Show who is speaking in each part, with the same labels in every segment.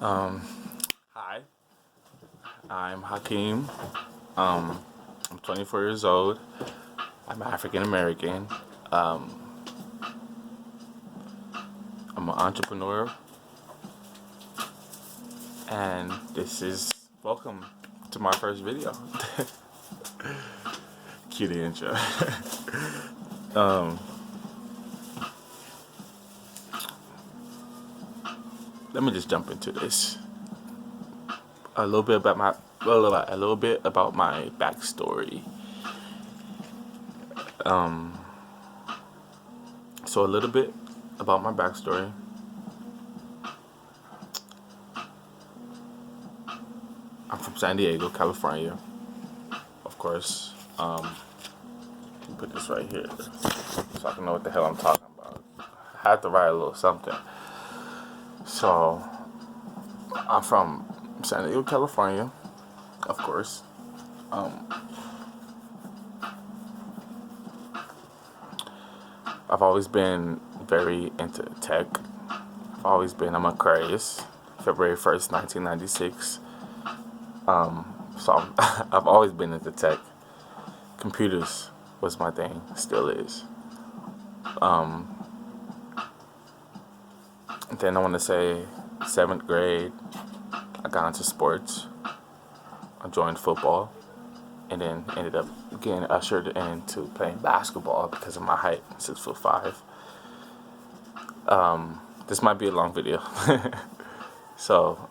Speaker 1: Um, Hi, I'm Hakeem. I'm 24 years old. I'm African American. Um, I'm an entrepreneur, and this is welcome to my first video. Cue the intro. um, Let me just jump into this. A little bit about my backstory. So a little bit about my backstory. I'm from San Diego, California. Of course. Put this right here so I can know what the hell I'm talking about. I had to write a little something. So I'm from San Diego, California, of course. Um, I've always been very into tech. I'm Aquarius, February 1st, 1996. I've always been into tech. Computers was my thing, still is. Then I want to say 7th grade, I got into sports. I joined football, and then ended up getting ushered into playing basketball because of my height, 6'5". This might be a long video, so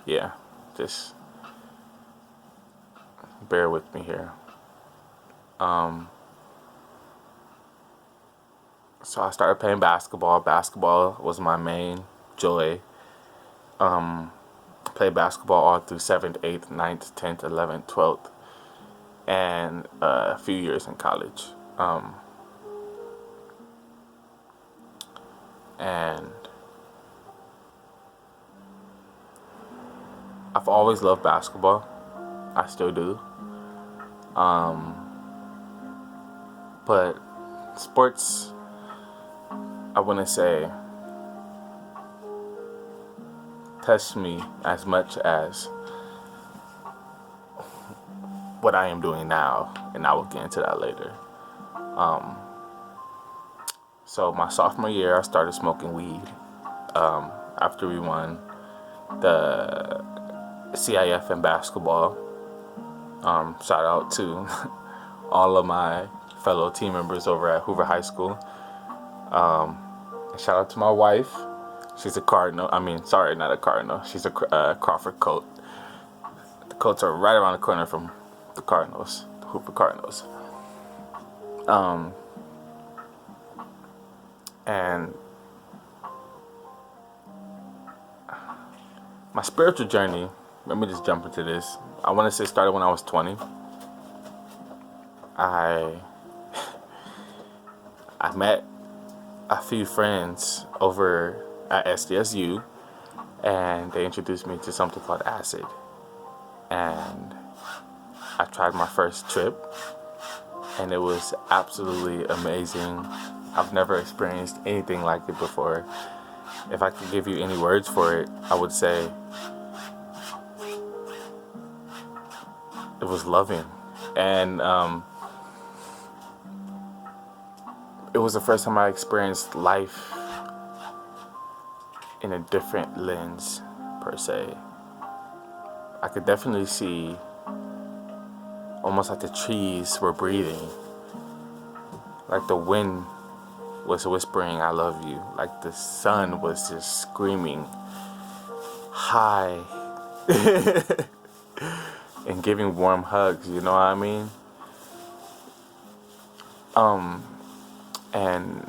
Speaker 1: yeah, just bear with me here. So I started playing basketball. Basketball was my main joy. Played basketball all through 7th, 8th, 9th, 10th, 11th, 12th, and a few years in college. And I've always loved basketball. I still do. But sports, I wouldn't say touched me as much as what I am doing now, and I will get into that later. So my sophomore year, I started smoking weed. After we won the CIF in basketball. Shout out to all of my fellow team members over at Hoover High School. Shout out to my wife. She's a Cardinal. Sorry, not a Cardinal. She's a Crawford Colt. The Colts are right around the corner from the Cardinals, the Hoover Cardinals. And my spiritual journey, let me just jump into this. I want to say started when I was 20. I met a few friends over at SDSU, and they introduced me to something called acid. And I tried my first trip, and it was absolutely amazing. I've never experienced anything like it before. If I could give you any words for it, I would say it was loving. And it was the first time I experienced life in a different lens, per se. I could definitely see almost like the trees were breathing, like the wind was whispering I love you, like the sun was just screaming hi and giving warm hugs, you know what I mean? And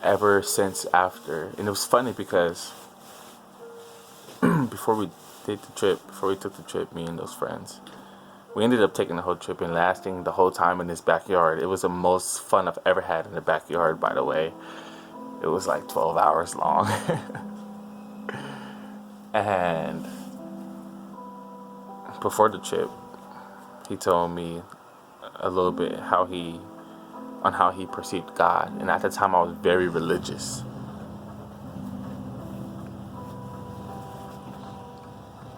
Speaker 1: ever since after, and it was funny because before we took the trip, me and those friends, we ended up taking the whole trip and lasting the whole time in this backyard. It was the most fun I've ever had in the backyard, by the way. It was like 12 hours long. And before the trip, he told me a little bit how he perceived God. And at the time I was very religious.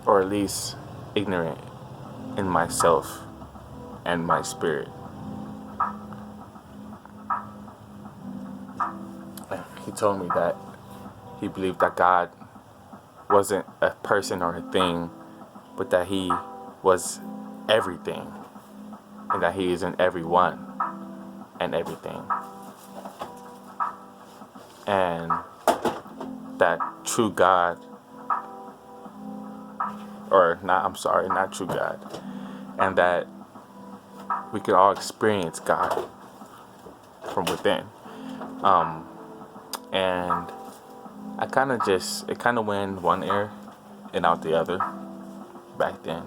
Speaker 1: or at least ignorant in myself and my spirit. He told me that he believed that God wasn't a person or a thing, but that he was everything, and that he is in everyone and everything. And that true God, or not, I'm sorry, not true God, and that we can all experience God from within. And it kind of went one ear and out the other back then.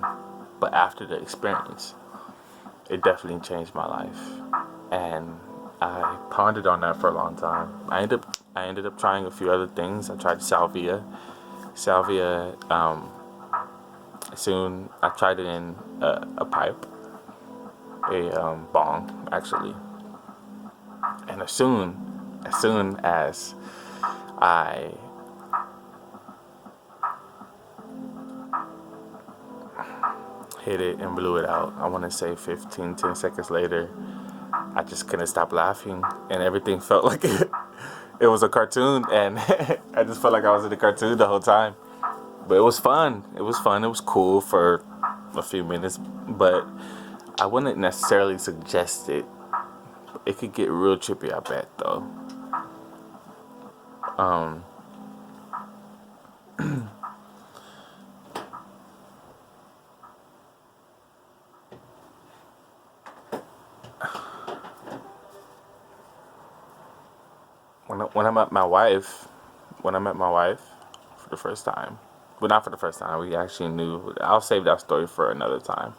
Speaker 1: But after the experience, it definitely changed my life. And I pondered on that for a long time. I ended up trying a few other things. I tried salvia. Soon I tried it in a pipe, a bong actually. And as soon as I hit it and blew it out, I want to say 10 seconds later, I just couldn't stop laughing, and everything felt like it was a cartoon, and I just felt like I was in a cartoon the whole time. But it was fun. It was cool for a few minutes, but I wouldn't necessarily suggest it. It could get real trippy, I bet, though. When I met my wife, for the first time, well, not for the first time, we actually knew. I'll save that story for another time.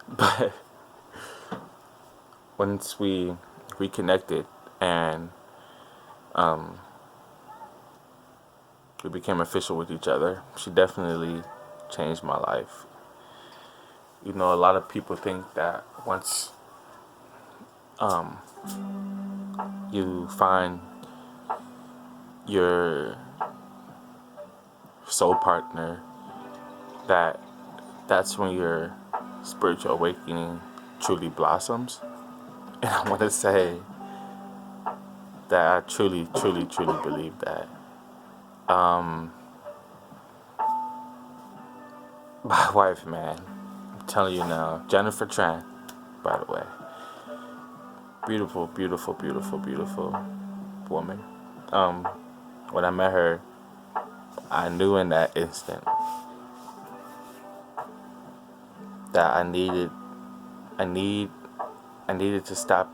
Speaker 1: But once we reconnected and we became official with each other, she definitely changed my life. You know, a lot of people think that once you find your soul partner, that's when your spiritual awakening truly blossoms. And I want to say that I truly believe that. My wife, man, I'm telling you now, Jennifer Tran, by the way, beautiful woman. When I met her, I knew in that instant that I needed to stop.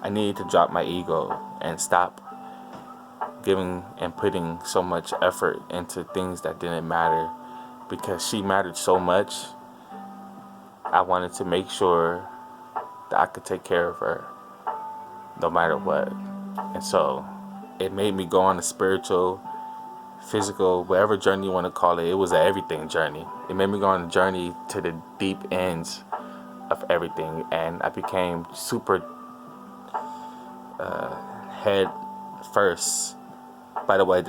Speaker 1: I needed to drop my ego and stop giving and putting so much effort into things that didn't matter, because she mattered so much. I wanted to make sure that I could take care of her no matter what. And so it made me go on a spiritual, physical, whatever journey you want to call it. It was an everything journey. It made me go on a journey to the deep ends of everything, and I became super head first. By the way,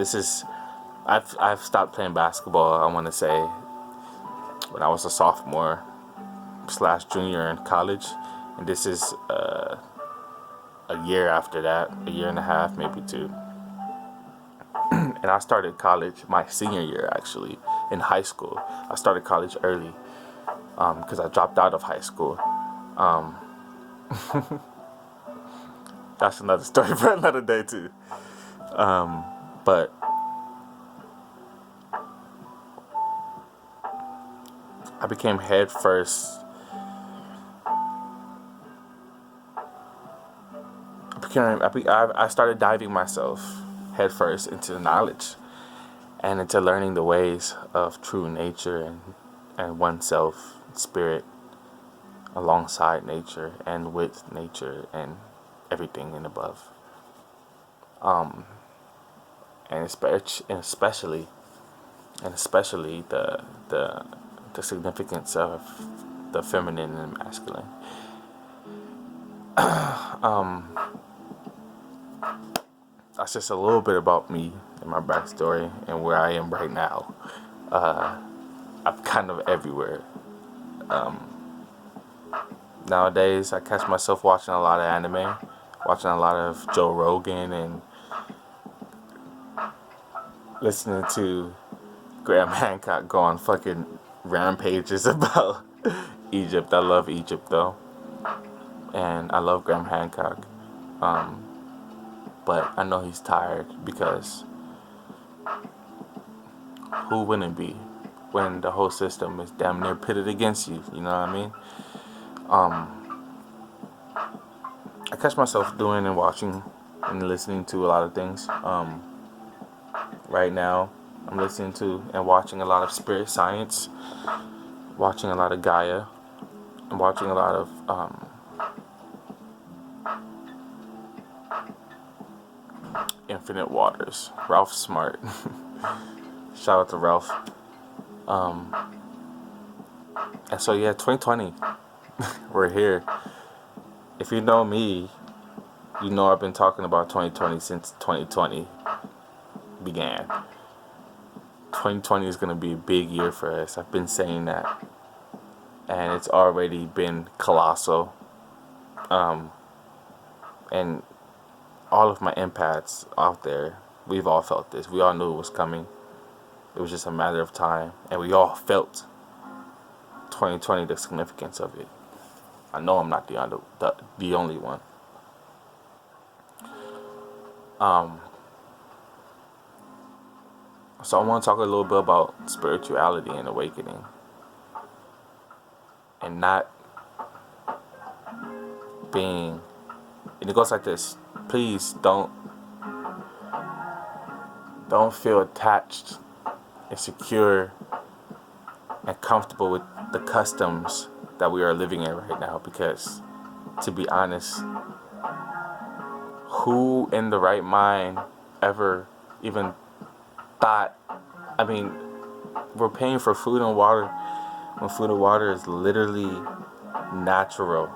Speaker 1: I've stopped playing basketball, I want to say, when I was a sophomore / junior in college, and this is a year after that, a year and a half, maybe two. And I started college my senior year, actually, in high school. I started college early because I dropped out of high school. That's another story for another day, too. But I became head first. I started diving myself head first into the knowledge and into learning the ways of true nature and oneself, spirit, alongside nature and with nature and everything and above. And especially the significance of the feminine and masculine. That's just a little bit about me and my backstory and where I am right now. I'm kind of everywhere. Nowadays, I catch myself watching a lot of anime, watching a lot of Joe Rogan, and listening to Graham Hancock go on fucking rampages about Egypt. I love Egypt though, and I love Graham Hancock. But I know he's tired because who wouldn't be when the whole system is damn near pitted against you? You know what I mean? I catch myself doing and watching and listening to a lot of things. Right now, I'm listening to and watching a lot of spirit science, watching a lot of Gaia, and watching a lot of Infinite Waters. Ralph Smart. Shout out to Ralph. And so yeah, 2020, we're here. If you know me, you know I've been talking about 2020 since 2020 began. 2020 is going to be a big year for us. I've been saying that. And it's already been colossal. And all of my empaths out there, we've all felt this. We all knew it was coming. It was just a matter of time. And we all felt 2020, the significance of it. I know I'm not the only one. So I want to talk a little bit about spirituality and awakening. And not being, and it goes like this. Please don't feel attached and secure and comfortable with the customs that we are living in right now, because to be honest, who in the right mind ever even thought, I mean, we're paying for food and water when food and water is literally natural,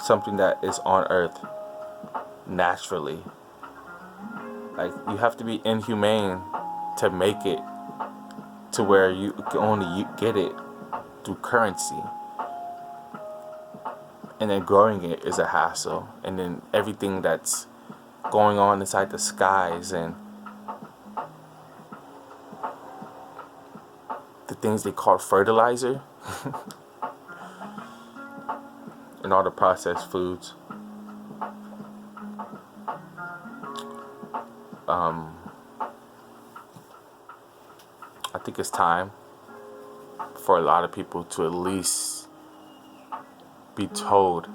Speaker 1: something that is on earth naturally. Like, you have to be inhumane to make it to where you can only get it through currency, and then growing it is a hassle, and then everything that's going on inside the skies and the things they call fertilizer and all the processed foods. I think it's time for a lot of people to at least be told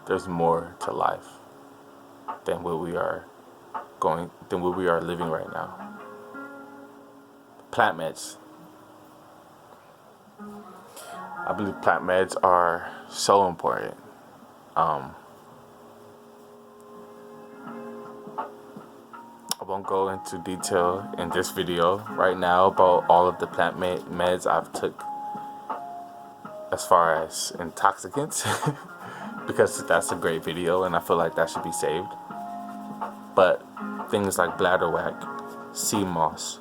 Speaker 1: there's more to life than what we are living right now. Plant meds. I believe plant meds are so important. I won't go into detail in this video right now about all of the plant meds I've took as far as intoxicants because that's a great video and I feel like that should be saved. But things like bladderwhack, sea moss,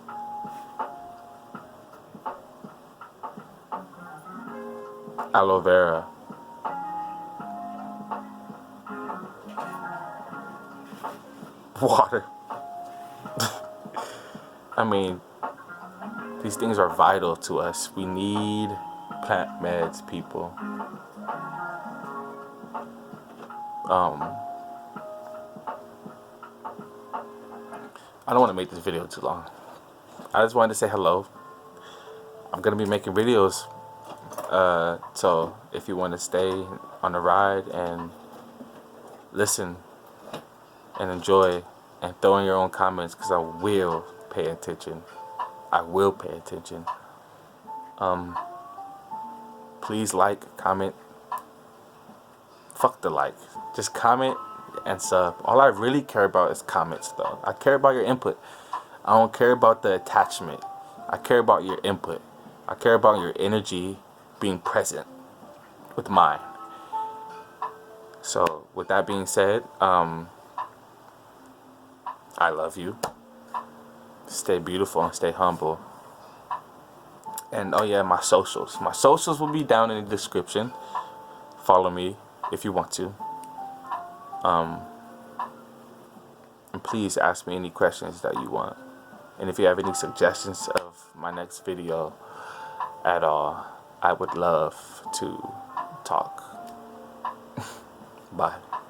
Speaker 1: aloe vera, water. I mean, these things are vital to us. We need plant meds, people. I don't want to make this video too long. I just wanted to say hello. I'm going to be making videos. So if you want to stay on the ride and listen and enjoy and throw in your own comments, because I will pay attention. I will pay attention. Please like, comment. Fuck the like. Just comment and sub. All I really care about is comments, though. I care about your input. I don't care about the attachment. I care about your input. I care about your energy being present with mine. So, with that being said, I love you. Stay beautiful and stay humble. And oh yeah, my socials. My socials will be down in the description. Follow me if you want to. And please ask me any questions that you want. And if you have any suggestions of my next video at all, I would love to talk. Bye.